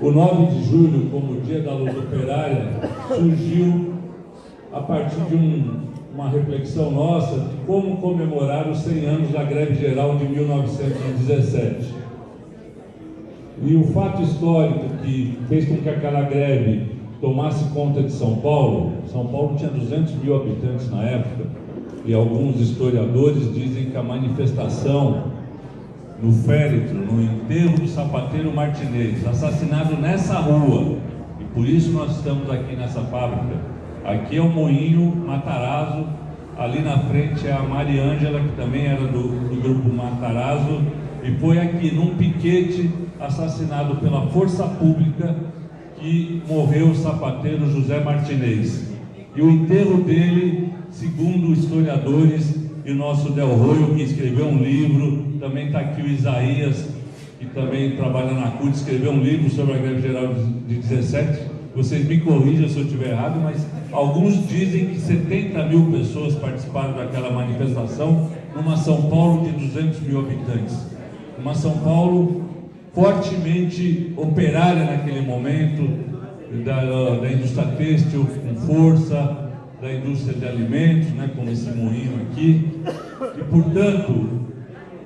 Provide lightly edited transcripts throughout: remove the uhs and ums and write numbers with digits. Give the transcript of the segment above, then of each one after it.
O 9 de julho, como Dia da Luta Operária, surgiu a partir de uma reflexão nossa de como comemorar os 100 anos da greve geral de 1917. E o fato histórico que fez com que aquela greve tomasse conta de São Paulo tinha 200 mil habitantes na época, e alguns historiadores dizem que a manifestação no féretro, no enterro do sapateiro Martinez, assassinado nessa rua, e por isso nós estamos aqui nessa fábrica. Aqui é o Moinho Matarazzo, ali na frente é a Mariângela, que também era do grupo Matarazzo, e foi aqui num piquete assassinado pela força pública que morreu o sapateiro José Martinez. E o enterro dele, segundo historiadores, e o nosso Del Roio, que escreveu um livro, também está aqui o Isaías, que também trabalha na CUT, escreveu um livro sobre a greve geral de 17. Vocês me corrijam se eu estiver errado, mas alguns dizem que 70 mil pessoas participaram daquela manifestação numa São Paulo de 200 mil habitantes. Uma São Paulo fortemente operária naquele momento, da indústria têxtil com força, da indústria de alimentos, né, como esse moinho aqui, e portanto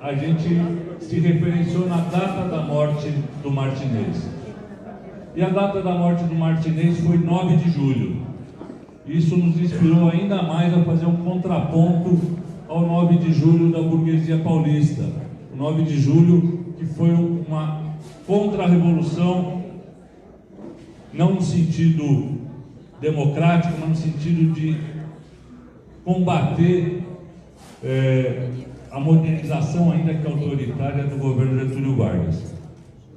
a gente se referenciou na data da morte do Martinez. E a data da morte do Martinez foi 9 de julho. Isso nos inspirou ainda mais a fazer um contraponto ao 9 de julho da burguesia paulista. O 9 de julho que foi uma contra-revolução, não no sentido democrático, mas no sentido de combater a modernização ainda que autoritária do governo Getúlio Vargas.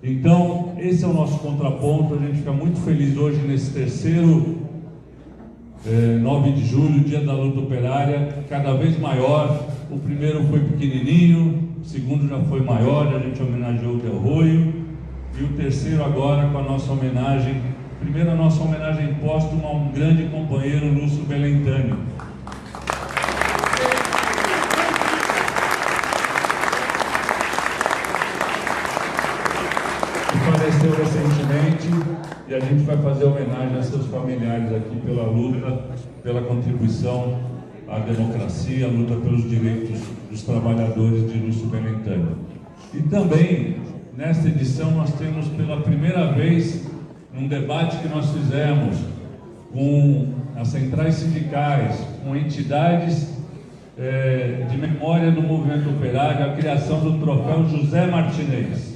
Então, esse é o nosso contraponto. A gente fica muito feliz hoje nesse terceiro 9 de julho, Dia da Luta Operária, cada vez maior. O primeiro foi pequenininho, o segundo já foi maior, a gente homenageou o Del Roio, e o terceiro agora com a nossa homenagem. Primeiro, a nossa homenagem póstuma a um grande companheiro, Lúcio Belentani. Que faleceu recentemente, e a gente vai fazer homenagem a seus familiares aqui pela luta, pela contribuição à democracia, a luta pelos direitos dos trabalhadores de Lúcio Belentani. E também, nesta edição, nós temos pela primeira vez um debate que nós fizemos com as centrais sindicais, com entidades de memória do movimento operário, a criação do troféu José Martinez.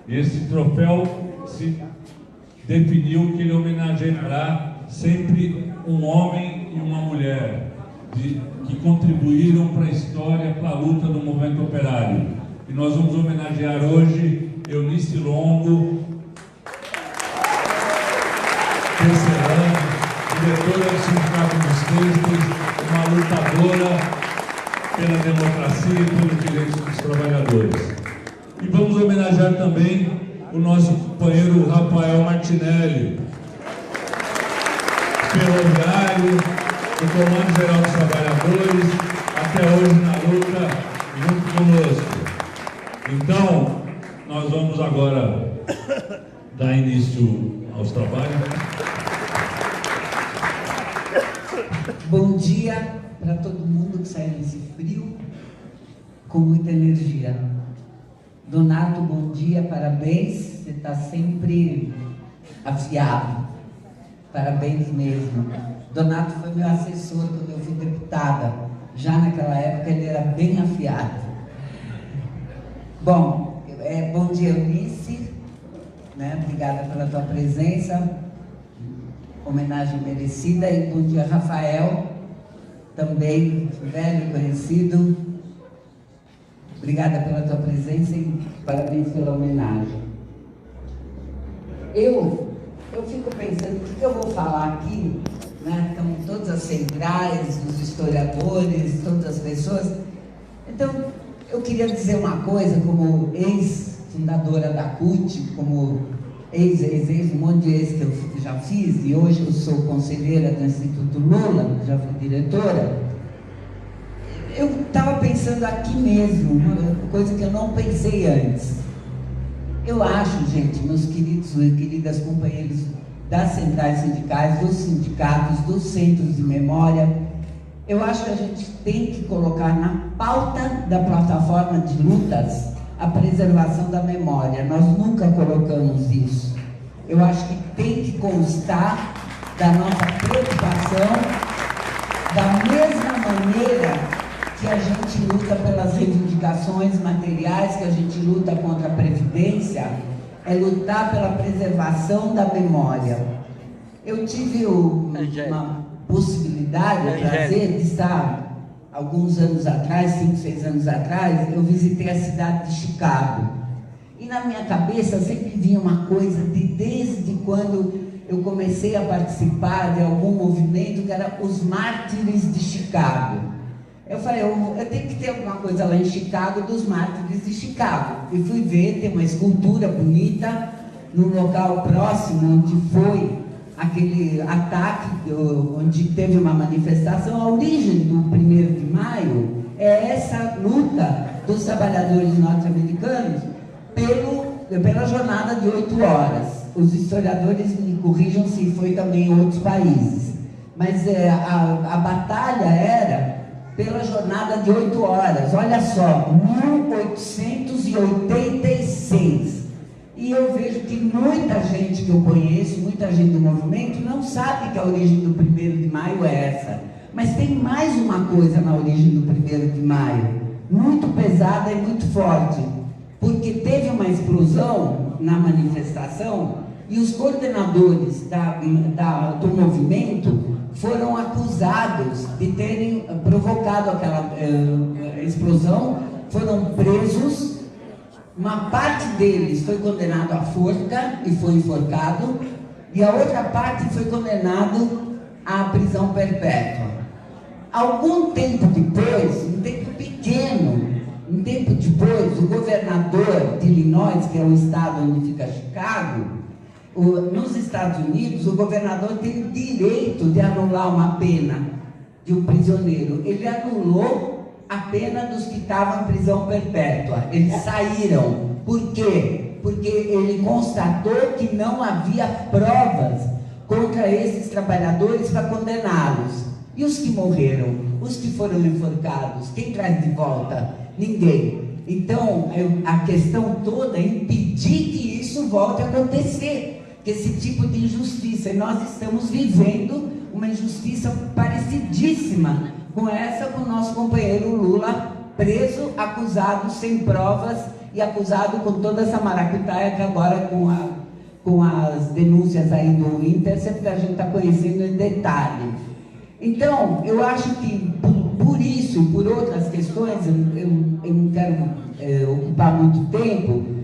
E esse troféu se definiu que ele homenageará sempre um homem e uma mulher que contribuíram para a história, para a luta do movimento operário. E nós vamos homenagear hoje Eunice Longo, diretora do Sindicato dos Têxteis, uma lutadora pela democracia e pelos direitos dos trabalhadores. E vamos homenagear também o nosso companheiro Rafael Martinelli, ferroviário, do Comando Geral dos Trabalhadores, até hoje na luta, junto conosco. Então, nós vamos agora dar início aos trabalhos. Bom dia para todo mundo que sai nesse frio com muita energia. Donato, bom dia, parabéns, você está sempre afiado, parabéns mesmo. Donato foi meu assessor quando eu fui deputada, já naquela época ele era bem afiado. Bom, bom dia, Eunice, né? Obrigada pela tua presença, homenagem merecida, e bom dia, Rafael, também velho conhecido. Obrigada pela tua presença e parabéns pela homenagem. Eu fico pensando, o que eu vou falar aqui, né? Estão todas as centrais, os historiadores, todas as pessoas. Então, eu queria dizer uma coisa, como ex-fundadora da CUT, como um monte de ex que eu já fiz, e hoje eu sou conselheira do Instituto Lula, já fui diretora. Eu estava pensando aqui mesmo, uma coisa que eu não pensei antes. Eu acho, gente, meus queridos e queridas companheiros das centrais sindicais, dos sindicatos, dos centros de memória, eu acho que a gente tem que colocar na pauta da plataforma de lutas a preservação da memória. Nós nunca colocamos isso. Eu acho que tem que constar da nossa preocupação, da mesma maneira que a gente luta pelas reivindicações materiais, que a gente luta contra a Previdência, é lutar pela preservação da memória. Eu tive uma possibilidade de estar, alguns anos atrás, 5, 6 anos atrás, eu visitei a cidade de Chicago. E na minha cabeça sempre vinha uma coisa desde quando eu comecei a participar de algum movimento que era os mártires de Chicago. Eu falei, eu tenho que ter alguma coisa lá em Chicago dos mártires de Chicago. E fui ver, tem uma escultura bonita num local próximo onde foi aquele ataque, onde teve uma manifestação. A origem do 1º de maio é essa luta dos trabalhadores norte-americanos pela jornada de 8 horas. Os historiadores me corrijam se foi também em outros países. Mas a batalha era pela jornada de 8 horas, olha só, 1886. E eu vejo que muita gente que eu conheço, muita gente do movimento, não sabe que a origem do 1º de maio é essa. Mas tem mais uma coisa na origem do 1º de maio, muito pesada e muito forte, porque teve uma explosão na manifestação e os coordenadores do movimento foram acusados de terem provocado aquela explosão, foram presos, uma parte deles foi condenado à forca e foi enforcado, e a outra parte foi condenado à prisão perpétua. Algum tempo depois, um tempo pequeno, um tempo depois, o governador de Illinois, que é o estado onde fica Chicago, nos Estados Unidos, o governador tem o direito de anular uma pena de um prisioneiro. Ele anulou a pena dos que estavam em prisão perpétua. Eles saíram. Por quê? Porque ele constatou que não havia provas contra esses trabalhadores para condená-los. E os que morreram? Os que foram enforcados? Quem traz de volta? Ninguém. Então, a questão toda é impedir que isso volte a acontecer. Esse tipo de injustiça, e nós estamos vivendo uma injustiça parecidíssima com essa do nosso companheiro Lula, preso, acusado sem provas e acusado com toda essa maracutaia que agora com as denúncias aí do Intercept a gente está conhecendo em detalhe. Então, eu acho que por isso e por outras questões, eu não quero ocupar muito tempo,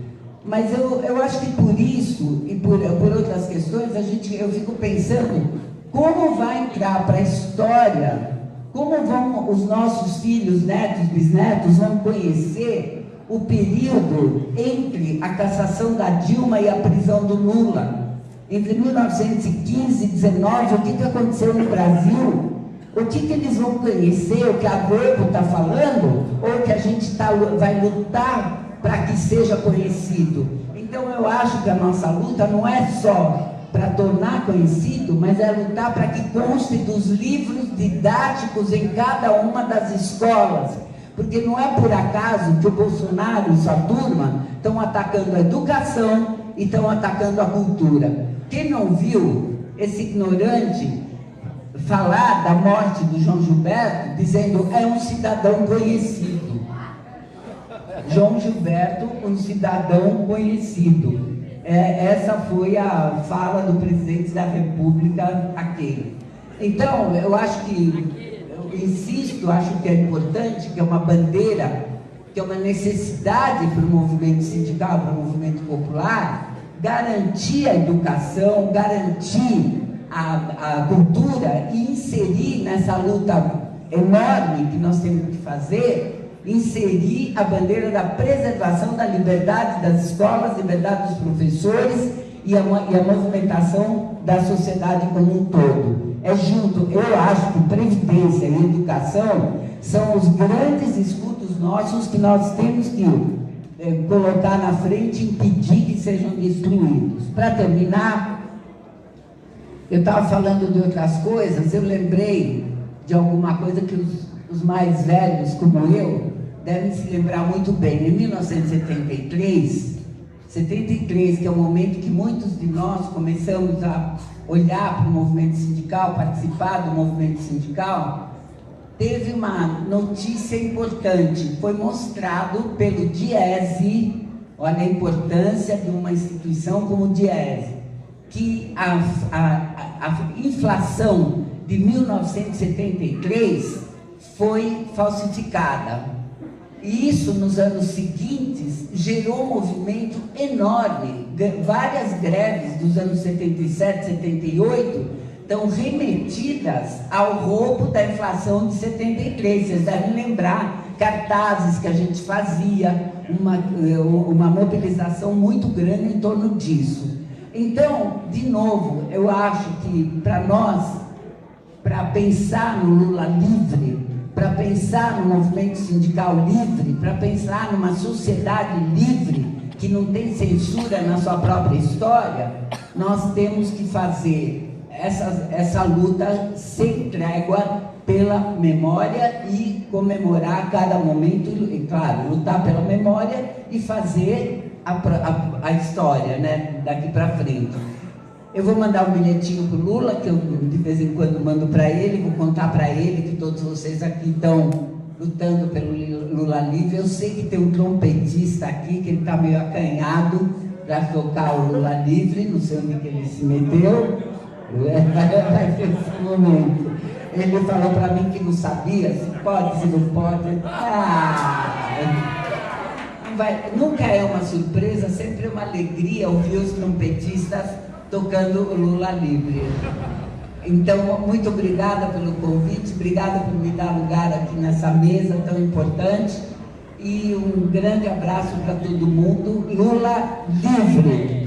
mas eu acho que por isso e por outras questões, eu fico pensando como vai entrar para a história, como vão os nossos filhos, netos, bisnetos, vão conhecer o período entre a cassação da Dilma e a prisão do Lula. Entre 1915 e 19, o que aconteceu no Brasil? O que eles vão conhecer, o que a Globo está falando, ou o que a gente vai lutar para que seja conhecido. Então eu acho que a nossa luta não é só para tornar conhecido, mas é lutar para que conste dos livros didáticos em cada uma das escolas, porque não é por acaso que o Bolsonaro e sua turma estão atacando a educação e estão atacando a cultura. Quem não viu esse ignorante falar da morte do João Gilberto, dizendo é um cidadão conhecido? João Gilberto, um cidadão conhecido. Essa foi a fala do presidente da República aquele. Então, eu acho que, eu insisto, acho que é importante, que é uma bandeira, que é uma necessidade para o movimento sindical, para o movimento popular, garantir a educação, garantir a cultura e inserir nessa luta enorme que nós temos que fazer, inserir a bandeira da preservação da liberdade das escolas, liberdade dos professores e a movimentação da sociedade como um todo. Eu acho que previdência e educação são os grandes escudos nossos que nós temos que colocar na frente e impedir que sejam destruídos. Para terminar, eu estava falando de outras coisas, eu lembrei de alguma coisa que os mais velhos, como eu, devem se lembrar muito bem. Em 1973, que é o momento que muitos de nós começamos a olhar para o movimento sindical, participar do movimento sindical, teve uma notícia importante. Foi mostrado pelo Diese, olha a importância de uma instituição como o Diese, que a inflação de 1973 foi falsificada. E isso, nos anos seguintes, gerou um movimento enorme. Várias greves dos anos 77, 78 estão remetidas ao roubo da inflação de 73. Vocês devem lembrar cartazes que a gente fazia, uma mobilização muito grande em torno disso. Então, de novo, eu acho que para nós, para pensar no Lula livre, para pensar no movimento sindical livre, para pensar numa sociedade livre, que não tem censura na sua própria história, nós temos que fazer essa luta sem trégua pela memória e comemorar cada momento, e claro, lutar pela memória e fazer a história, né, daqui para frente. Eu vou mandar um bilhetinho para o Lula, que eu de vez em quando mando para ele, vou contar para ele que todos vocês aqui estão lutando pelo Lula livre. Eu sei que tem um trompetista aqui, que ele está meio acanhado para tocar o Lula livre, não sei onde que ele se meteu, nesse momento. Ele falou para mim que não sabia se pode, se não pode. Nunca é uma surpresa, sempre é uma alegria ouvir os trompetistas tocando o Lula livre. Então, muito obrigada pelo convite, obrigada por me dar lugar aqui nessa mesa tão importante e um grande abraço para todo mundo. Lula livre!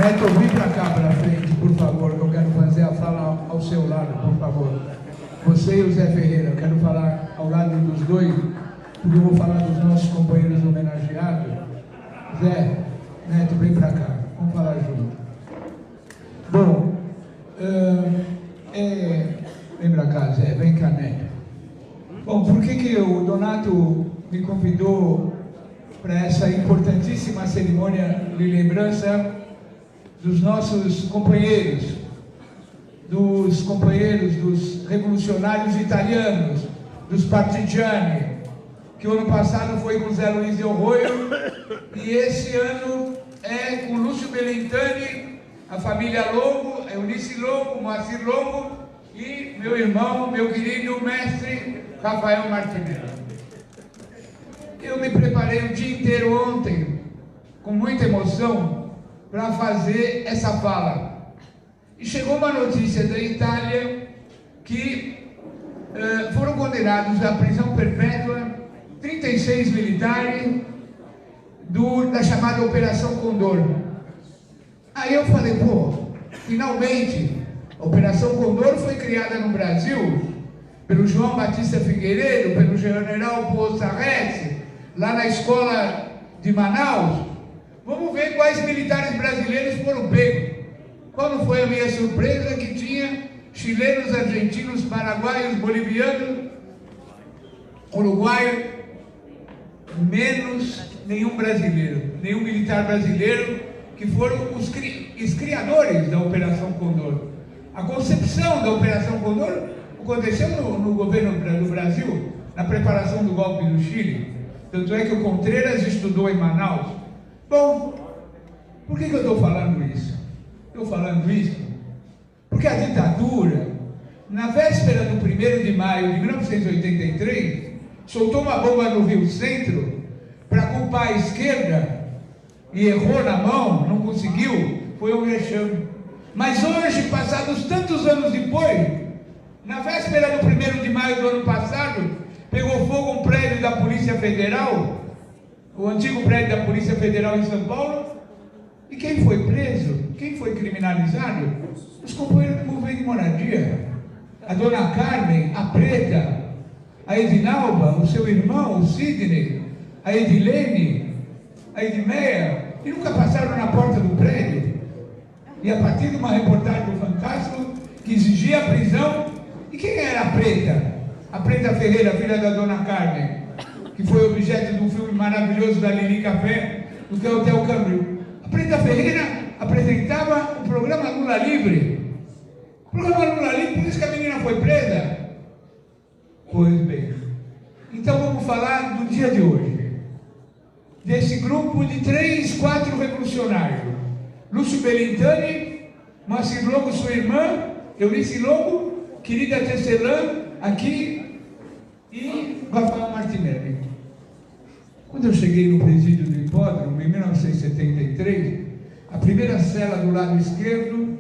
Neto, vem para cá, para frente, por favor, que eu quero fazer a fala ao seu lado, por favor. Você e o Zé Ferreira, eu quero falar ao lado dos dois, porque eu vou falar dos nossos companheiros homenageados. Zé, Neto, vem para cá, vamos falar junto. Bom, vem para cá, Zé, vem cá, Neto. Bom, por que o Donato me convidou para essa importantíssima cerimônia de lembrança dos nossos companheiros, dos revolucionários italianos, dos partigiani, que o ano passado foi com Zé Luiz Del Roio, e esse ano é com Lúcio Belintani, a família Longo, Eunice Longo, Moacir Longo e meu irmão, meu querido mestre Rafael Martinelli. Eu me preparei o dia inteiro ontem, com muita emoção, para fazer essa fala. E chegou uma notícia da Itália que foram condenados à prisão perpétua 36 militares da chamada Operação Condor. Aí eu falei, pô, finalmente, a Operação Condor foi criada no Brasil pelo João Batista Figueiredo, pelo general Poçarrese, lá na escola de Manaus. Vamos ver quais militares brasileiros foram pegos. Qual não foi a minha surpresa? Que tinha chilenos, argentinos, paraguaios, bolivianos, uruguaios, menos nenhum brasileiro, nenhum militar brasileiro, que foram os criadores da Operação Condor. A concepção da Operação Condor aconteceu no governo do Brasil, na preparação do golpe do Chile. Tanto é que o Contreras estudou em Manaus. Bom, por que eu estou falando isso? Estou falando isso porque a ditadura, na véspera do 1º de maio de 1983, soltou uma bomba no Rio Centro para culpar a esquerda e errou na mão, não conseguiu, foi um vexame. Mas hoje, passados tantos anos depois, na véspera do 1º de maio do ano passado, pegou fogo um prédio da Polícia Federal, o antigo prédio da Polícia Federal em São Paulo, e quem foi preso, quem foi criminalizado? Os companheiros do movimento de moradia. a dona Carmen, a Preta, a Edinalba, o seu irmão, o Sidney, a Edilene, a Edmeia, e nunca passaram na porta do prédio. E a partir de uma reportagem do Fantástico, que exigia a prisão, e quem era a Preta? A Preta Ferreira, filha da dona Carmen, que foi objeto de um filme maravilhoso da Lili Café, do que é o Hotel Câmbio. A Preta Ferreira apresentava o programa Lula Livre. O programa Lula Livre, por isso que a menina foi presa. Pois bem, então vamos falar do dia de hoje. Desse grupo de 3, 4 revolucionários. Lúcio Belintani, Moacir Longo, sua irmã, Eurice Longo, querida Tecelã, aqui, e Rafael Martinelli. Quando eu cheguei no presídio do Hipódromo, em 1973, a primeira cela do lado esquerdo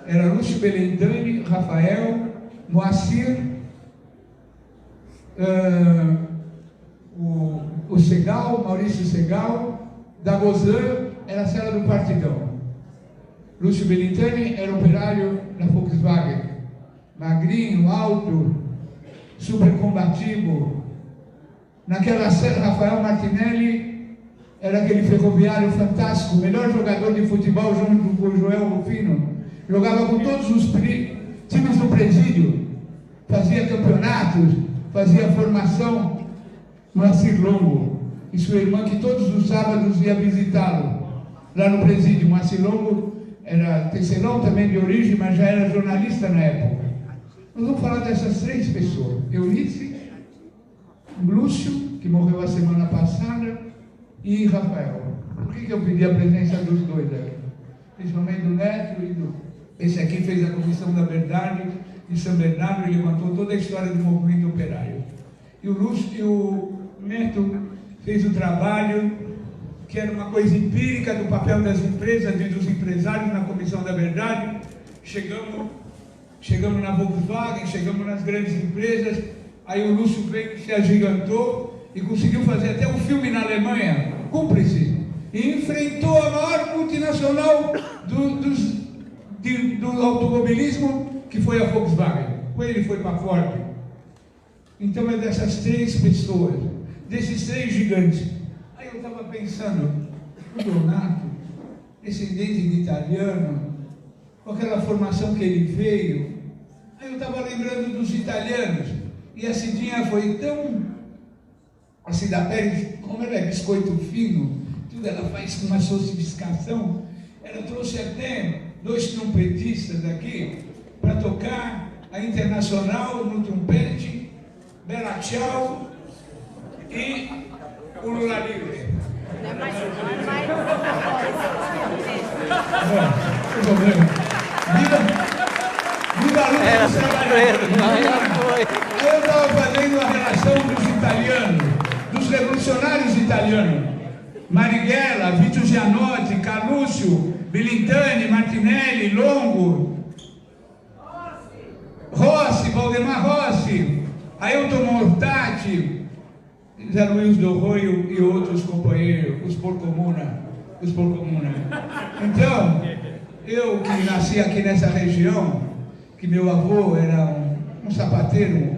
era Lúcio Belintani, Rafael, Moacir, o Segal, Maurício Segal, Dagozan, era a cela do Partidão. Lúcio Belintani era operário da Volkswagen, magrinho, alto, super combativo. Naquela cela, Rafael Martinelli era aquele ferroviário fantástico, o melhor jogador de futebol junto com o Joel Rufino. Jogava com todos os times do presídio, fazia campeonatos, fazia formação. Moacir Longo e sua irmã, que todos os sábados ia visitá-lo lá no presídio. Moacir Longo era tecelão também de origem, mas já era jornalista na época. Nós vamos falar dessas 3 pessoas: Eurice, Lúcio, que morreu a semana passada, e Rafael. Por que eu pedi a presença dos 2 aqui? Principalmente do Neto e do... Esse aqui fez a Comissão da Verdade de São Bernardo e levantou toda a história do movimento operário. E o Lúcio e o Neto fez o trabalho que era uma coisa empírica do papel das empresas e dos empresários na Comissão da Verdade. Chegamos na Volkswagen, chegamos nas grandes empresas, aí o Lúcio veio, se agigantou e conseguiu fazer até um filme na Alemanha, Cúmplice, e enfrentou a maior multinacional do automobilismo, que foi a Volkswagen. Depois ele foi para a Ford. Então é dessas 3 pessoas, desses 3 gigantes. Aí eu estava pensando, o Donato, descendente de italiano, com aquela formação que ele veio. Aí eu estava lembrando dos italianos, e a Cidinha foi tão... A Cida Pérez, como ela é biscoito fino, tudo ela faz com uma sofisticação, ela trouxe até 2 trompetistas aqui para tocar a Internacional no trompete, Bela Tchau e o Lula Livre. Não é mais Viva a luta dos trabalhadores! Aí eu estava fazendo a relação dos italianos, dos revolucionários italianos. Marighella, Vito Gianotti, Carluccio, Belintani, Martinelli, Longo, Rossi, Valdemar Rossi, Ailton Mortati, Zé Luiz do Roio e outros companheiros, os por comuna. Então, eu que nasci aqui nessa região, que meu avô era um sapateiro,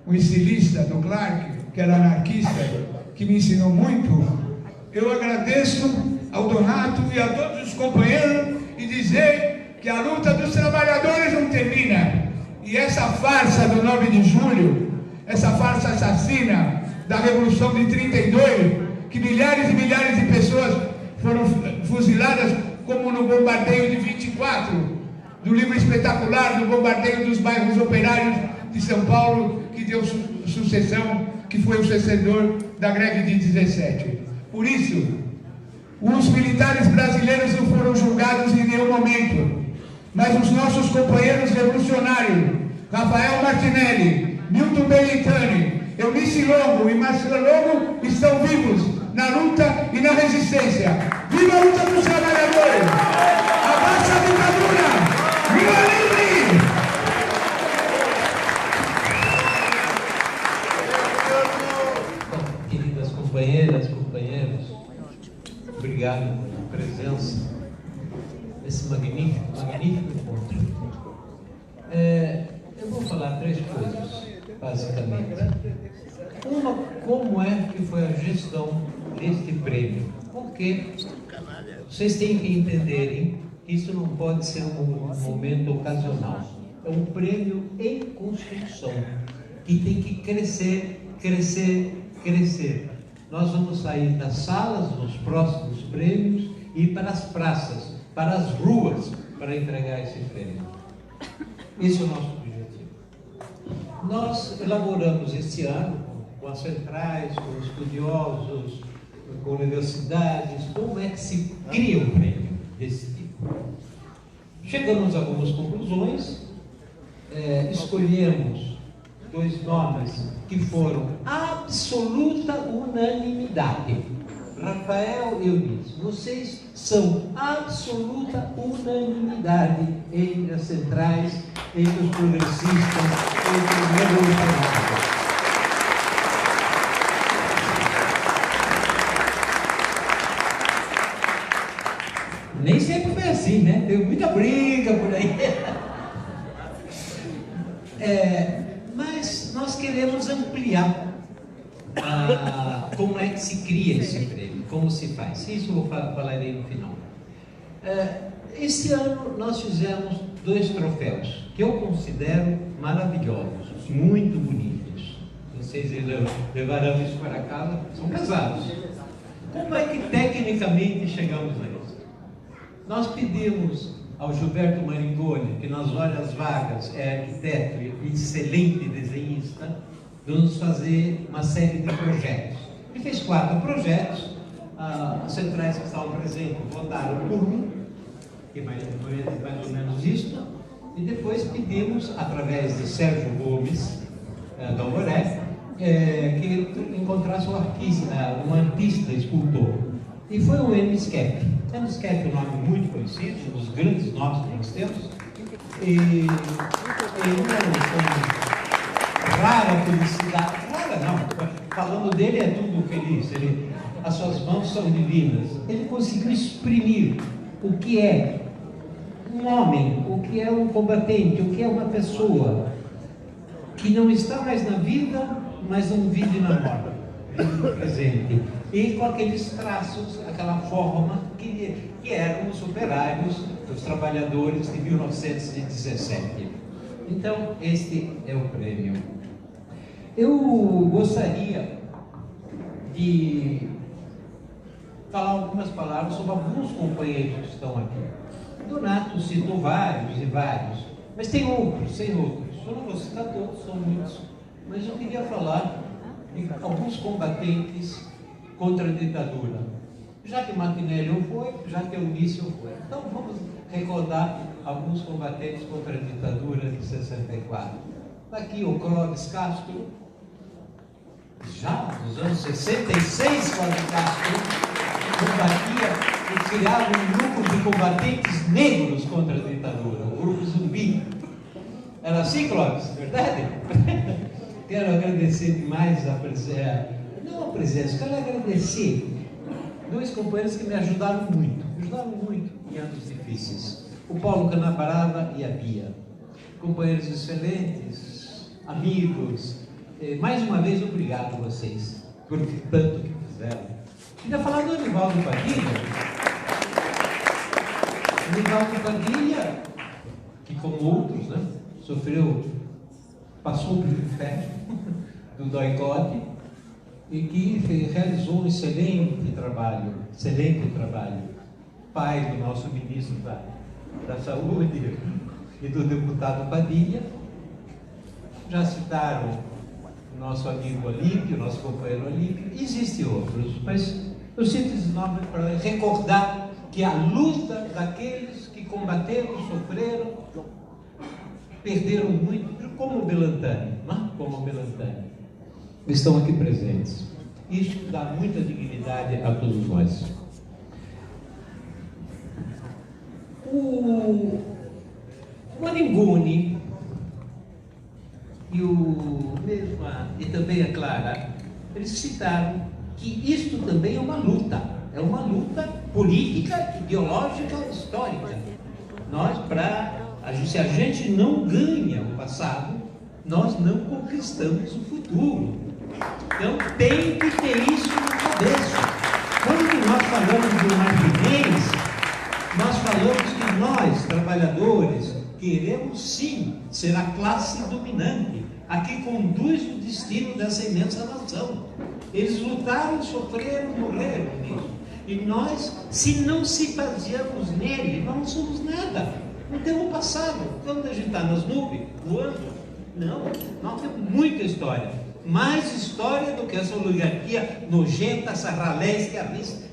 um estilista do Clark, que era anarquista, que me ensinou muito, eu agradeço ao Donato e a todos os companheiros e dizer que a luta dos trabalhadores não termina. E essa farsa do 9 de julho, essa farsa assassina da Revolução de 32, que milhares e milhares de pessoas foram fuziladas, como no bombardeio de 24, do livro espetacular do bombardeio dos bairros operários de São Paulo, que deu sucessão, que foi o sucessor da greve de 17. Por isso, os militares brasileiros não foram julgados em nenhum momento, mas os nossos companheiros revolucionários, Rafael Martinelli, Milton Belintani, Eurice Longo e Marcelo Longo, estão vivos na luta e na resistência. Viva a luta dos trabalhadores! Abaixa a ditadura! Lula livre! Queridas companheiras, companheiros, obrigado pela presença nesse magnífico encontro. Eu vou falar três coisas, basicamente. Uma, como é que foi a gestão deste prêmio? Porque vocês têm que entenderem que isso não pode ser um momento ocasional. É um prêmio em construção, que tem que crescer, crescer, crescer. Nós vamos sair das salas nos próximos prêmios e ir para as praças, para as ruas, para entregar esse prêmio. Esse é o nosso objetivo. Nós elaboramos este ano, com as centrais, com os estudiosos, com universidades, como é que se cria um prêmio desse tipo. Chegamos a algumas conclusões, escolhemos 2 nomes que foram absoluta unanimidade. Rafael e Eunice, vocês são absoluta unanimidade entre as centrais, entre os progressistas, entre os revolucionários. Nem sempre foi assim, né? Teve muita briga por aí. Mas nós queremos ampliar como é que se cria esse prêmio, como se faz. Isso eu falarei no final. Este ano nós fizemos 2 troféus, que eu considero maravilhosos, muito bonitos. Vocês levarão isso para casa, são pesados. Como é que tecnicamente chegamos a isso? Nós pedimos ao Gilberto Maringoni, que nas horas vagas é arquiteto e excelente desenhista, de nos fazer uma série de projetos. Ele fez 4 projetos, as centrais que estavam presentes votaram por um, que mais ou menos isso, e depois pedimos, através de Sérgio Gomes, da Alvoré, que ele encontrasse um artista, escultor. E foi o MSCAP. O MSCAP é um nome muito conhecido, um dos grandes nomes que nós temos, e rara felicidade, rara não, falando dele é tudo feliz, as suas mãos são divinas. Ele conseguiu exprimir o que é um homem, o que é um combatente, o que é uma pessoa que não está mais na vida, mas não vive na morte, vive no presente, e com aqueles traços, aquela forma que eram os operários, os trabalhadores de 1917. Então, este é o prêmio. Eu gostaria de falar algumas palavras sobre alguns companheiros que estão aqui. Donato citou vários e vários, mas tem outros. Eu não vou citar todos, são muitos, mas eu queria falar de alguns combatentes contra a ditadura. Já que Martinelli não foi, já que Eunice não foi. Então vamos recordar alguns combatentes contra a ditadura de 64. Está aqui o Clóvis Castro, já nos anos 66, Clóvis Castro combatia e criava um grupo de combatentes negros contra a ditadura, o grupo Zumbi. Era assim, Clóvis? Verdade? Quero agradecer demais não a presença, quero agradecer 2 companheiros que me ajudaram muito em anos difíceis. O Paulo Canabarava e a Bia. Companheiros excelentes, amigos. Mais uma vez, obrigado a vocês por tanto que fizeram. Queria falar do Anivaldo Padilha. Anivaldo Padilha, que como outros, né, passou pelo inferno do doicote e que realizou um excelente trabalho. Pai do nosso ministro da Saúde e do deputado Padilha. Já citaram o nosso amigo Olímpio, nosso companheiro Olímpio. Existem outros, mas eu cito esses nomes para recordar que a luta daqueles que combateram, sofreram, perderam muito, como o Belantani, estão aqui presentes. Isso dá muita dignidade a todos nós. O Maringoni e também a Clara, eles citaram que isto também é uma luta política, ideológica, histórica. Nós, para Se a gente não ganha o passado, nós não conquistamos o futuro. Então tem que ter isso na cabeça. Quando nós falamos do marfinês, nós falamos que nós, trabalhadores, queremos sim ser a classe dominante, a que conduz o destino dessa imensa nação. Eles lutaram, sofreram, morreram nisso. E nós, se não se baseamos nele, nós não somos nada. Não temos passado. Quando a gente está nas nuvens, voando, não, nós temos muita história. Mais história do que essa oligarquia nojenta, essa ralé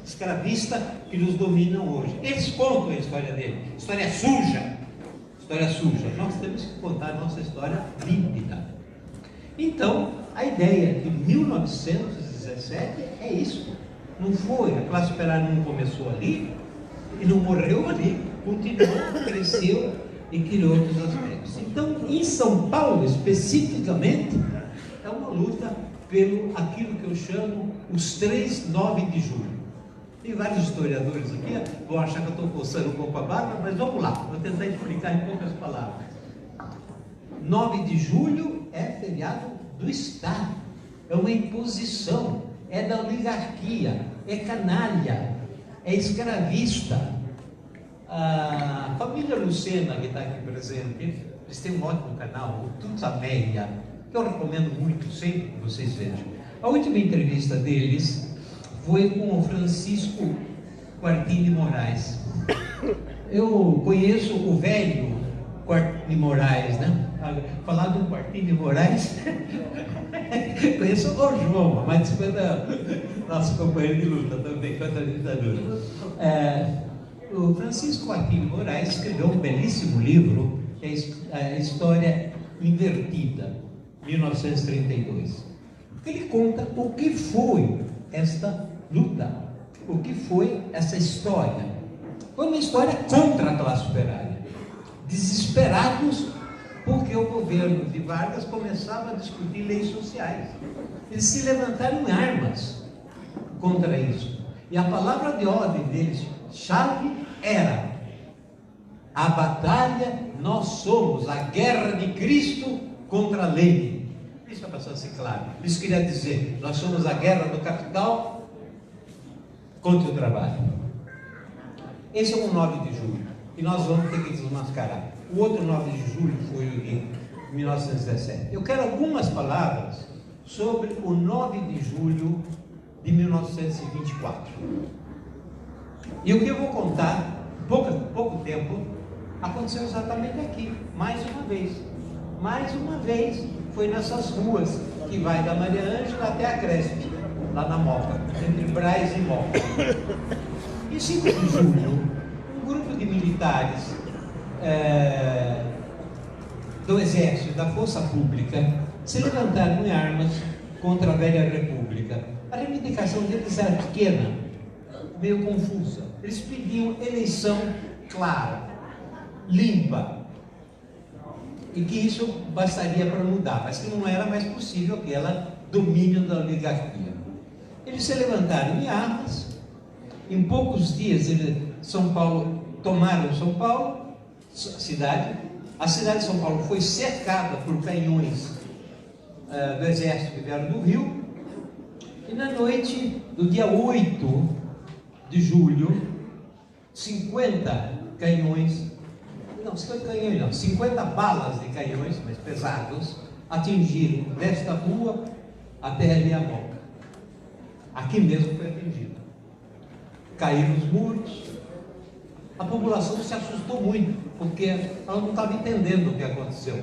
escravista que nos dominam hoje. Eles contam a história dele. História suja. História suja. Nós temos que contar a nossa história límpida. Então, a ideia de 1917 é isso. Não foi, a classe operária não começou ali e não morreu ali. Continuou, cresceu e criou outros aspectos. Então, em São Paulo, especificamente, é uma luta pelo aquilo que eu chamo os 3 9 de julho. Tem vários historiadores aqui, vão achar que eu estou coçando um pouco a barba, mas vamos lá, vou tentar explicar em poucas palavras. 9 de julho é feriado do Estado, é uma imposição, é da oligarquia, é canalha, é escravista. A família Lucena, que está aqui presente, eles têm um ótimo canal, o Tutameia, que eu recomendo muito, sempre que vocês vejam. A última entrevista deles foi com o Francisco Quartim de Moraes. Eu conheço o velho Quartim de Moraes, né? Falar do Quartim de Moraes, conheço o João, mas foi nosso companheiro de luta também contra a ditadura. O Francisco Quartim de Moraes escreveu um belíssimo livro, que é a História Invertida, 1932. Ele conta o que foi esta luta, o que foi essa história. Foi uma história contra a classe operária, desesperados porque o governo de Vargas começava a discutir leis sociais. Eles se levantaram em armas contra isso. E a palavra de ordem deles, chave, era: a batalha nós somos, a guerra de Cristo contra a lei. Isso é bastante claro. Isso queria dizer, nós somos a guerra do capital contra o trabalho. Esse é o 9 de julho, e nós vamos ter que desmascarar. O outro 9 de julho foi o de 1917. Eu quero algumas palavras sobre o 9 de julho de 1924. E o que eu vou contar, pouco tempo, aconteceu exatamente aqui, mais uma vez. Mais uma vez, foi nessas ruas que vai da Maria Ângela até a Cresp, lá na Moca, entre Brás e Moca. Em 5 de julho, um grupo de militares do Exército, da Força Pública, se levantaram em armas contra a velha República. A reivindicação deles era pequena, meio confusa. Eles pediam eleição clara, limpa, e que isso bastaria para mudar, mas que não era mais possível aquele domínio da oligarquia. Eles se levantaram em armas. Em poucos dias, tomaram São Paulo, cidade. A cidade de São Paulo foi cercada por canhões do exército que vieram do Rio. E na noite do dia 8 de julho, 50 balas de canhões, mas pesados, atingiram desta rua até ali a Moca. Aqui mesmo foi atingida. Caíram os muros. A população se assustou muito, porque ela não estava entendendo o que aconteceu.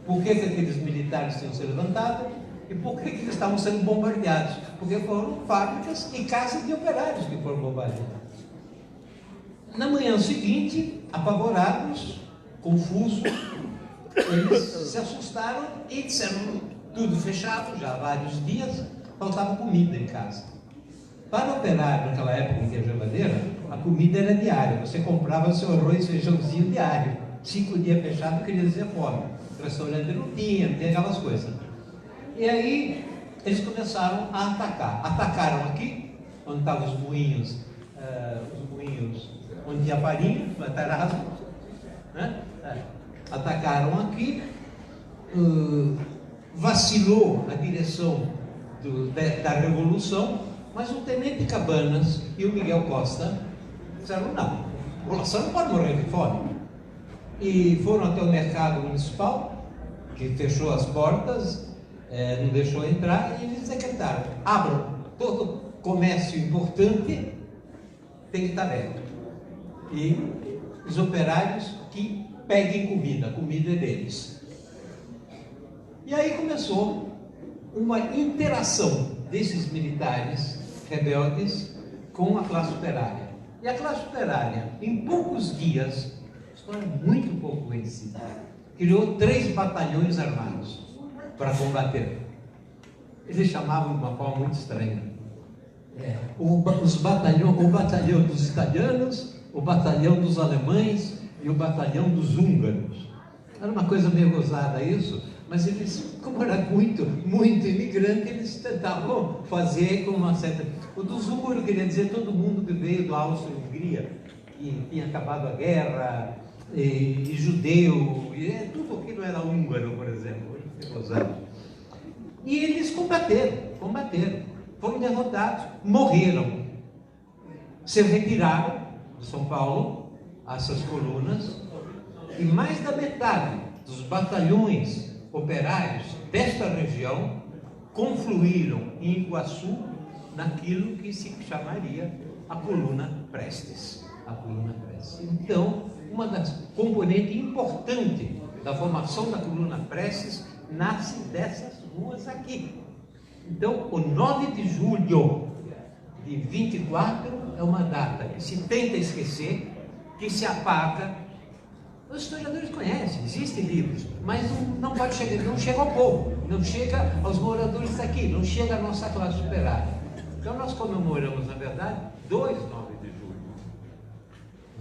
Por que aqueles militares tinham se levantado e por que eles estavam sendo bombardeados? Porque foram fábricas e casas de operários que foram bombardeadas. Na manhã seguinte, apavorados, confusos, eles se assustaram e disseram: tudo fechado já há vários dias, faltava comida em casa. Para operar naquela época em que a geladeira, a comida era diária. Você comprava seu arroz e feijãozinho diário. 5 dias fechado queria dizer fome. O restaurante não tinha aquelas coisas. E aí eles começaram a atacar. Atacaram aqui, onde estavam os moinhos onde tinha farinha, matarazzo, né? Atacaram aqui, vacilou a direção da Revolução, mas o Tenente Cabanas e o Miguel Costa disseram: não, a população não pode morrer de fome. E foram até o mercado municipal, que fechou as portas, não deixou entrar, e eles decretaram: abram, todo comércio importante tem que estar aberto. E os operários que peguem comida, a comida é deles. E aí começou uma interação desses militares rebeldes com a classe operária. E a classe operária, em poucos dias, história muito pouco conhecida, criou 3 batalhões armados para combater. Eles chamavam de uma forma muito estranha. O batalhão dos italianos, o batalhão dos alemães e o batalhão dos húngaros. Era uma coisa meio gozada isso, mas eles, como era muito imigrante, eles tentavam fazer com uma certa... O dos húngaros queria dizer todo mundo que veio do Áustria-Hungria, e tinha acabado a guerra, e judeu, e tudo aquilo era húngaro, por exemplo. E eles combateram, foram derrotados, morreram, se retiraram de São Paulo, essas colunas, e mais da metade dos batalhões operários desta região confluíram em Iguaçu naquilo que se chamaria a Coluna Prestes. Então, uma das componentes importantes da formação da Coluna Prestes nasce dessas ruas aqui. Então, o 9 de julho de 24 é uma data que se tenta esquecer, que se apaga. Os historiadores conhecem, existem livros, mas não pode chegar, não chega ao povo, não chega aos moradores daqui, não chega à nossa classe operária. Então nós comemoramos, na verdade, 2 9 de julho.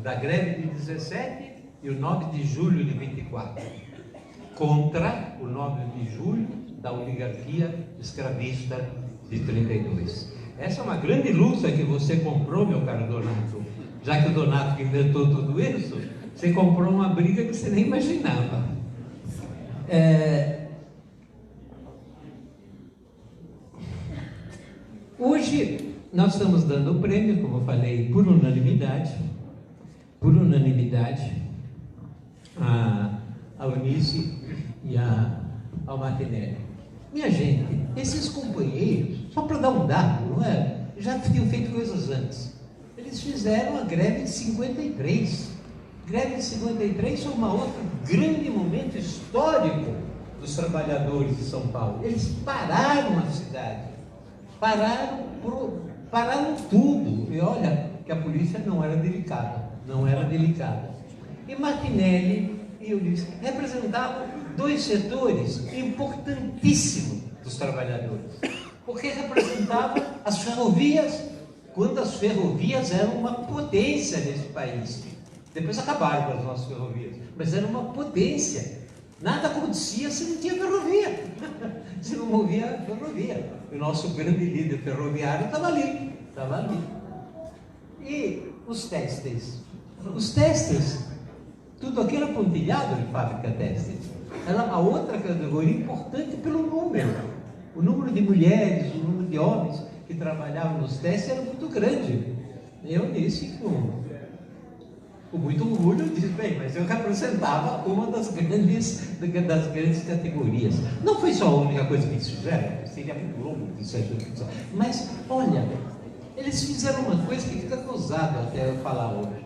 Da greve de 17 e o 9 de julho de 24. Contra o 9 de julho da oligarquia escravista de 32. Essa é uma grande luta que você comprou, meu caro Donato. Já que o Donato que inventou tudo isso, você comprou uma briga que você nem imaginava. Hoje nós estamos dando o prêmio, como eu falei, por unanimidade, a Eunice e ao Martinelli. Minha gente, esses companheiros, só para dar um dado, não é? Já tinham feito coisas antes. Eles fizeram a greve de 53. Greve de 53 foi um outro grande momento histórico dos trabalhadores de São Paulo. Eles pararam a cidade, pararam tudo. E olha que a polícia não era delicada. E Martinelli e Ulisses representavam 2 setores importantíssimos dos trabalhadores, porque representavam as ferrovias, quando as ferrovias eram uma potência nesse país. Depois acabaram com as nossas ferrovias, mas era uma potência. Nada acontecia se não tinha ferrovia, se não movia a ferrovia. O nosso grande líder ferroviário estava ali. E os têxteis, tudo aquilo é pontilhado de fábrica têxtil. Era uma outra categoria importante pelo número. O número de mulheres, o número de homens que trabalhavam nos têxteis era muito grande. Eu disse com muito orgulho, disse, bem, mas eu representava uma das grandes categorias. Não foi só a única coisa que eles fizeram, seria muito longo disso, mas olha, eles fizeram uma coisa que fica gozado até eu falar hoje.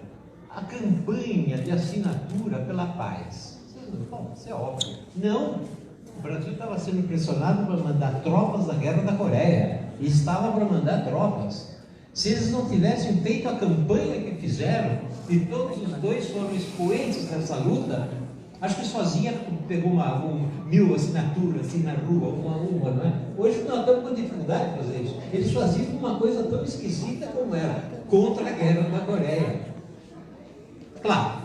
A campanha de assinatura pela paz. Bom, isso é óbvio. Não, o Brasil estava sendo pressionado para mandar tropas da Guerra da Coreia, e estava para mandar tropas. Se eles não tivessem feito a campanha que fizeram, e todos os 2 foram expoentes dessa luta, acho que sozinha pegou 1000 assinaturas assim na rua, uma, não é? Hoje nós estamos com dificuldade de fazer isso. Eles faziam uma coisa tão esquisita como era, contra a Guerra da Coreia. Claro,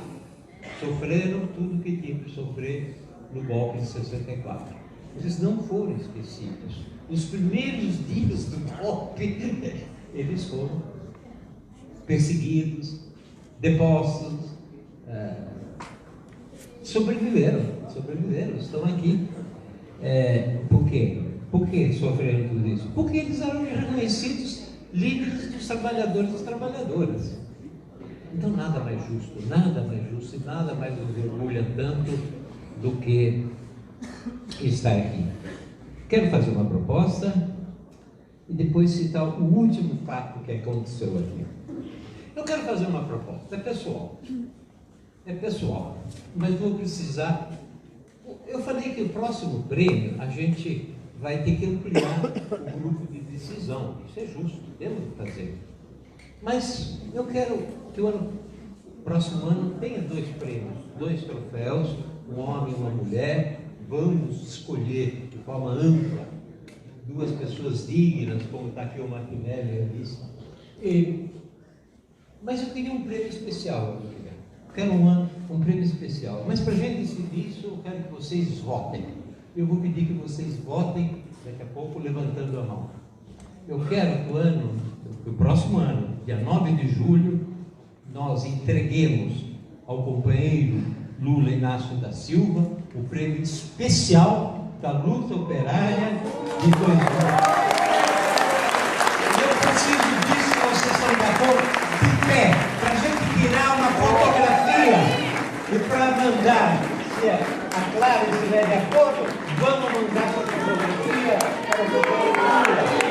sofreram tudo que tinham que sofrer no golpe de 64. Eles não foram esquecidos. Nos primeiros dias do golpe, eles foram perseguidos, depostos, sobreviveram, estão aqui. Por quê? Por que sofreram tudo isso? Porque eles eram reconhecidos líderes dos trabalhadores e das trabalhadoras. Então nada mais justo e nada mais nos orgulha tanto do que estar aqui. Quero fazer uma proposta e depois citar o último fato que aconteceu aqui. Eu quero fazer uma proposta, é pessoal, mas vou precisar. Eu falei que o próximo prêmio a gente vai ter que ampliar o grupo de decisão. Isso é justo, temos que fazer. Mas eu quero que o próximo ano tenha 2 prêmios, 2 troféus, um homem e uma mulher. Vamos escolher de forma ampla 2 pessoas dignas, como está aqui o Martinelli e a Alice. Mas eu queria um prêmio especial. Quero um prêmio especial. Mas para a gente decidir isso, eu quero que vocês votem. Eu vou pedir que vocês votem daqui a pouco levantando a mão. Eu quero que o próximo ano, dia 9 de julho, nós entreguemos ao companheiro Lula Inácio da Silva o prêmio especial da luta operária de 2000. Eu preciso disso, vocês estão de acordo? De pé, para a gente tirar uma fotografia e para mandar, se a Clara estiver de acordo, vamos mandar essa fotografia para o companheiro Lula.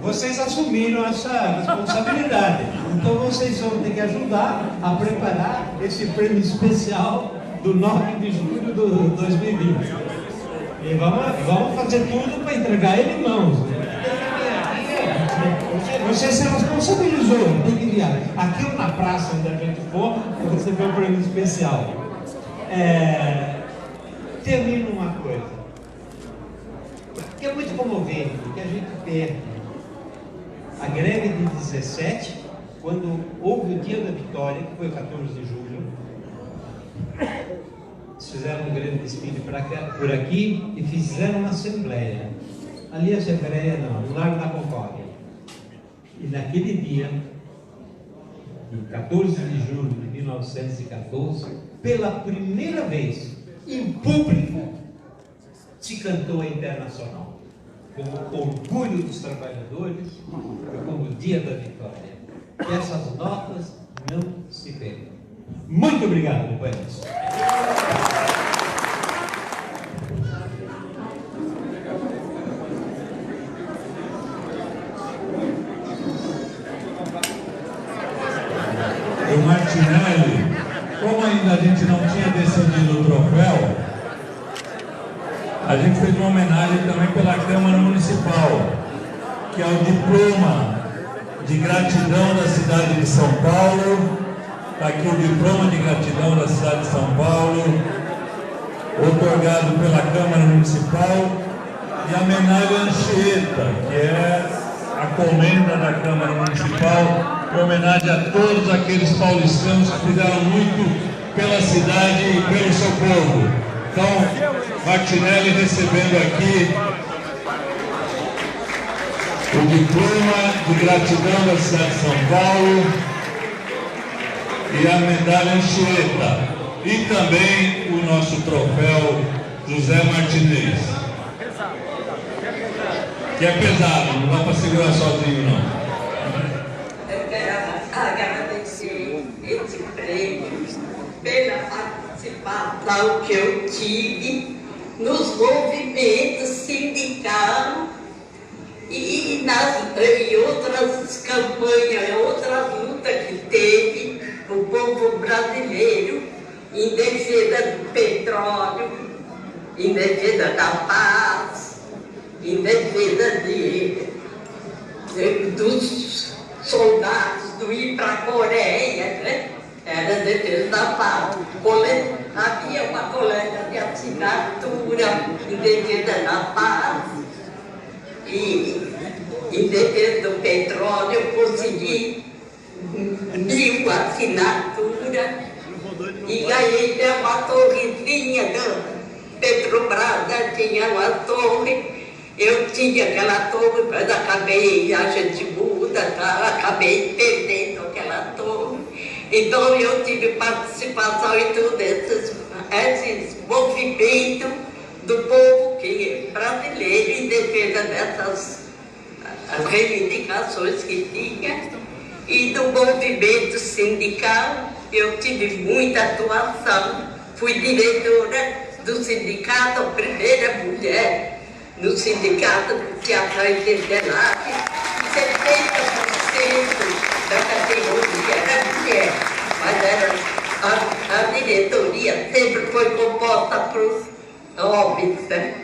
Vocês assumiram essa responsabilidade, então vocês vão ter que ajudar a preparar esse prêmio especial do 9 de julho de 2020. E vamos fazer tudo para entregar ele em mãos. Você se responsabilizou, tem que enviar. Aqui ou na praça, onde a gente for, para receber o prêmio especial. Termino uma coisa, que é muito comovente, que a gente perde. A greve de 17, quando houve o dia da vitória, que foi o 14 de julho, eles fizeram um grande desfile por aqui e fizeram uma assembleia. Ali a assembleia não, no Largo da Concórdia. E naquele dia, em 14 de julho de 1914, pela primeira vez, em público, se cantou a Internacional. Como orgulho dos trabalhadores, como o dia da vitória. Que essas notas não se percam. Muito obrigado, companheiros. O Martinelli, como ainda a gente não tinha decidido o troféu, a gente fez uma homenagem também pela Câmara Municipal, que é o diploma de gratidão da cidade de São Paulo. Está aqui o diploma de gratidão da cidade de São Paulo, otorgado pela Câmara Municipal, e a medalha Anchieta, que é a comenda da Câmara Municipal, em homenagem a todos aqueles paulistanos que fizeram muito pela cidade e pelo seu povo. Então, Martinelli recebendo aqui o diploma de gratidão da cidade de São Paulo e a medalha Anchieta, e também o nosso troféu José Martinez, que é pesado, não dá para segurar sozinho não. Eu quero agradecer esse prêmio pela participação que eu tive nos movimentos sindicais e em outras campanhas, outras lutas que teve o povo brasileiro em defesa do petróleo, em defesa da paz, em defesa dos soldados do ir para a Coreia, né? Era defesa da paz. Havia uma coleta de assinatura em defesa da paz e em defesa do petróleo. Eu consegui mil assinaturas e ganhei uma torrezinha da Petrobras, tinha uma torre. Eu tinha aquela torre, mas acabei, a gente muda, tá? Acabei perdendo aquela torre. Então eu tive participação em todos esses movimentos do povo que é brasileiro em defesa dessas as reivindicações que tinha. E do movimento sindical eu tive muita atuação. Fui diretora do sindicato, a primeira mulher no sindicato do teatro de Delage, 70% da categoria era mulher, mas era, a diretoria sempre foi composta por homens. Né?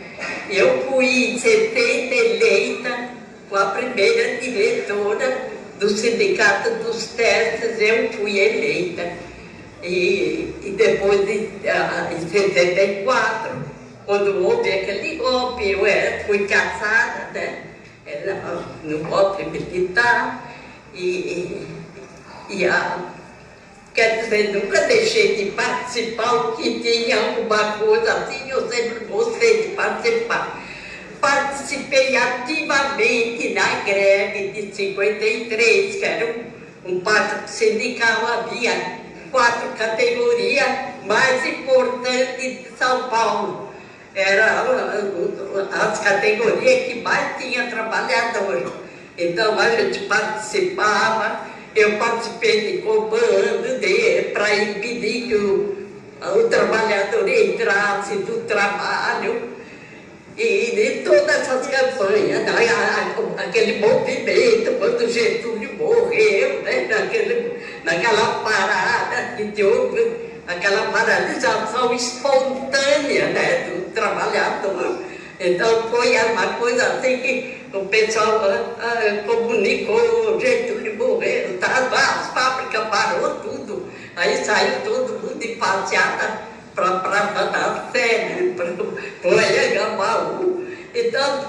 Eu fui em 70 eleita com a primeira diretora do sindicato dos testes, eu fui eleita. E depois, em 74, quando houve aquele golpe, eu fui caçada, né? No golpe militar, quer dizer, nunca deixei de participar, o que tinha alguma coisa assim, eu sempre gostei de participar. Participei ativamente na greve de 53, que era um pacto sindical, havia 4 categorias mais importantes de São Paulo. Eram as categorias que mais tinha trabalhadores. Então a gente participava, eu participei de comando para impedir que o trabalhador entrasse do trabalho. E de todas essas campanhas, aquele movimento, quando Getúlio morreu, né, naquela parada que houve, aquela paralisação espontânea, né, do trabalhador. Então foi uma coisa assim que o pessoal comunicou, Getúlio morreu, as fábricas parou tudo, aí saiu todo mundo de passeada para a Sé, né, para o Anhangabaú. Então,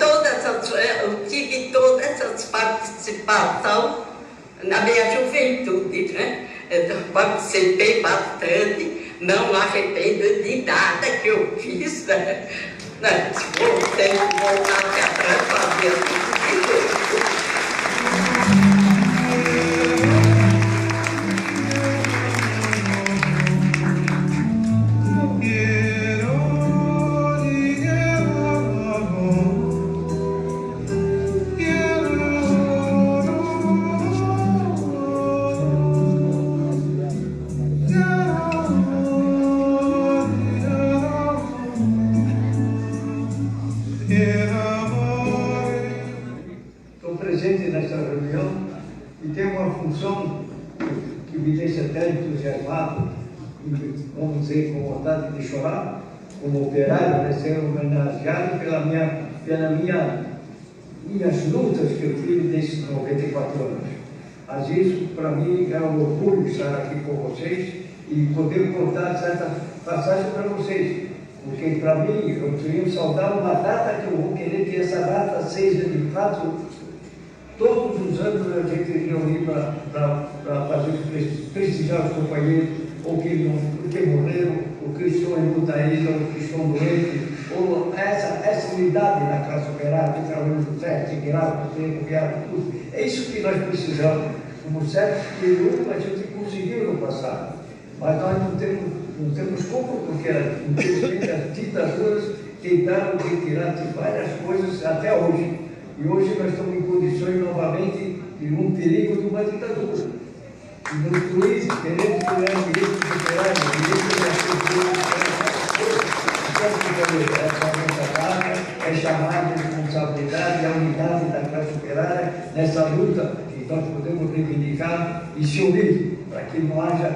eu tive todas essas participações na minha juventude, né? Então, participei bastante, não me arrependo de nada que eu fiz, né? Voltei, voltar atrás para fazer tudo. Estou presente nesta reunião e tenho uma função que me deixa até entusiasmado, vamos dizer, com vontade de chorar, como operário, né, ser homenageado pelas minhas lutas que eu tive desses 94 anos. Mas isso, para mim, é um orgulho estar aqui com vocês e poder contar certa passagem para vocês. Porque, para mim, eu tenho saudar uma data que eu vou querer que essa data seja, de fato, todos os anos a gente reunir para prestigiar os companheiros, ou que morreram, ou que estão em Butaína, ou que estão doentes, ou essa unidade da classe operária, que trabalhou no sete, que era o tempo, que era tudo. É isso que nós precisamos. Como certo que a gente conseguiu no passado, mas nós não temos como, porque infelizmente as ditaduras tentaram retirar de várias coisas até hoje. E hoje nós estamos em condições novamente de um perigo de uma ditadura. E nos países queremos criar direitos operários, direitos das é chamar de responsabilidade a unidade da classe operária nessa luta que nós podemos reivindicar e se unir para que não haja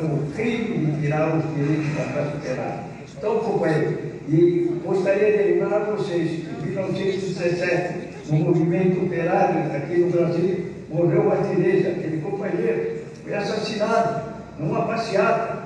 o crime de tirar os direitos da classe operária. Então, companheiro, e gostaria de lembrar a vocês que em 1917, no movimento operário aqui no Brasil, morreu Martinez, aquele companheiro, foi assassinado numa passeata.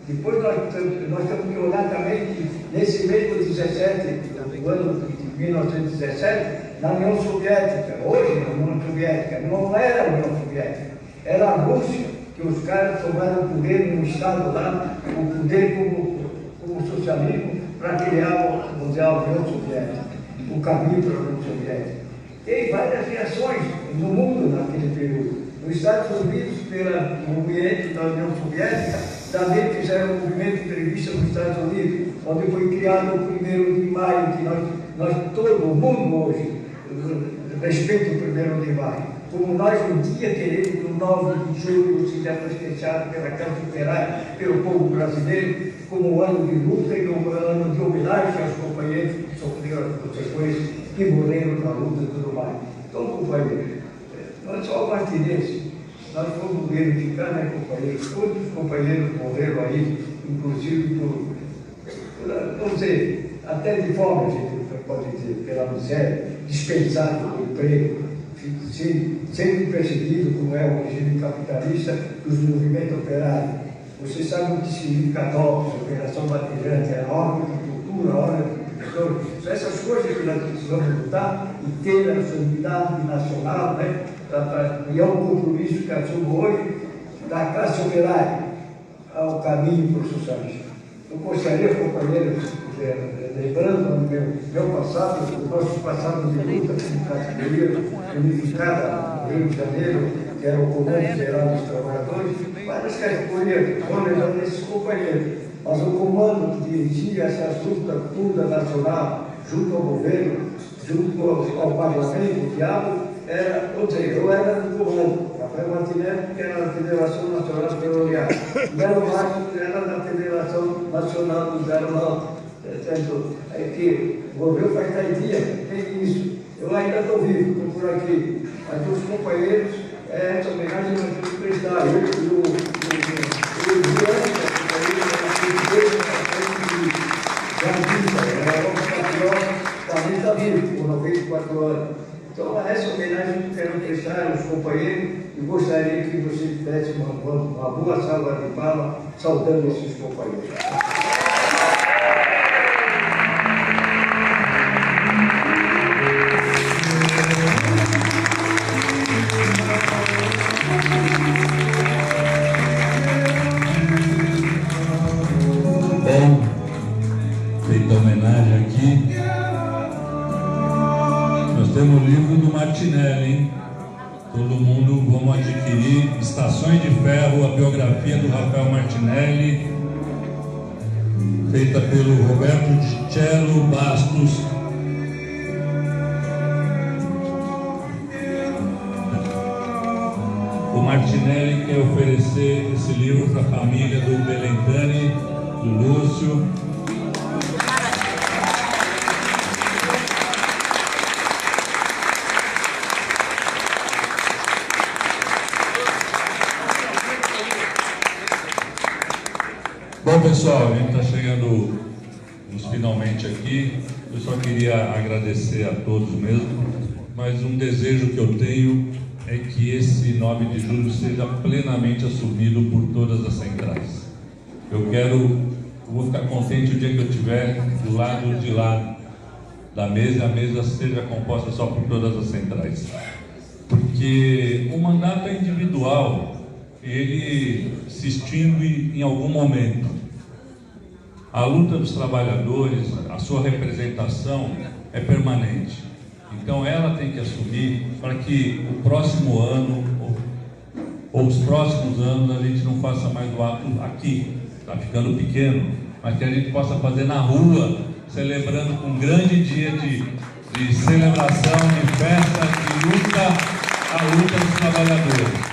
Depois nós temos que olhar também que nesse mês de 17, do ano de 1917, na União Soviética, hoje na União Soviética, não era a União Soviética, era a Rússia. que os caras tomaram o poder no Estado lá, o poder como socialismo, para criar, vamos dizer, a União Soviética, o caminho para a União Soviética. Tem várias reações no mundo naquele período. Nos Estados Unidos, pelo movimento da União Soviética, também fizeram um movimento previsto nos Estados Unidos, onde foi criado o 1º de maio, que nós todo o mundo hoje respeita o 1º de maio. Como nós um dia queremos, no 9 de julho, seja festejado pela classe operária, pelo povo brasileiro, como um ano de luta e um ano de homenagem aos companheiros que sofreram as consequências, que morreram na luta e tudo mais. Então, companheiros, nós somos martinenses, nós fomos verificar, né, companheiros? Todos os companheiros morreram aí, inclusive vamos dizer, até de fome, a gente pode dizer, pela miséria, dispensado do emprego, sendo perseguido, como é o regime capitalista, dos movimentos operários. Você sabe o que significa NOPS, Operação Batejante, a ordem de cultura, a ordem de professor. São essas coisas que nós precisamos lutar e ter a sua unidade nacional, né? E é um compromisso que assumo hoje da classe operária ao caminho para o socialismo. Eu gostaria, companheiros, lembrando do meu passado, do nosso passado de luta como categoria unificada no Rio de Janeiro, que era o Comando Geral dos Trabalhadores, várias categorias, vou lembrando desses companheiros. Mas o comando que dirigia essa luta toda nacional, junto ao governo, junto ao parlamento, o diabo, ou seja, eu era do comando, Rafael Martinelli, que era da Federação Nacional Ferroviária, Melo Marcos era da Federação Nacional dos Aeronáuticos, que morreu faz 10 dias, tem isso. Eu ainda estou vivo, estou por aqui. Mas os companheiros, essa homenagem nós temos que prestar. Eu e o também está vivo, por 94 anos. Então, essa homenagem que eu quero prestar aos companheiros e gostaria que vocês dessem uma boa salva de palmas saudando esses companheiros. Bom, feita a homenagem aqui, nós temos o livro do Martinelli, hein? Todo mundo, vamos adquirir Estações de Ferro, a biografia do Rafael Martinelli, feita pelo Roberto Cello Bastos. O Martinelli quer oferecer esse livro para a família do Belentani, do Lúcio. Bom, pessoal, a gente está chegando finalmente aqui. Eu só queria agradecer a todos mesmo, mas um desejo que eu tenho é que esse 9 de julho seja plenamente assumido por todas as centrais. Eu vou ficar contente o dia que eu estiver do lado de lá da mesa, e a mesa seja composta só por todas as centrais. Porque o mandato é individual, ele se extingue em algum momento. A luta dos trabalhadores, a sua representação é permanente. Então ela tem que assumir para que o próximo ano ou os próximos anos a gente não faça mais o ato aqui, está ficando pequeno, mas que a gente possa fazer na rua, celebrando com um grande dia de celebração, de festa, de luta, a luta dos trabalhadores.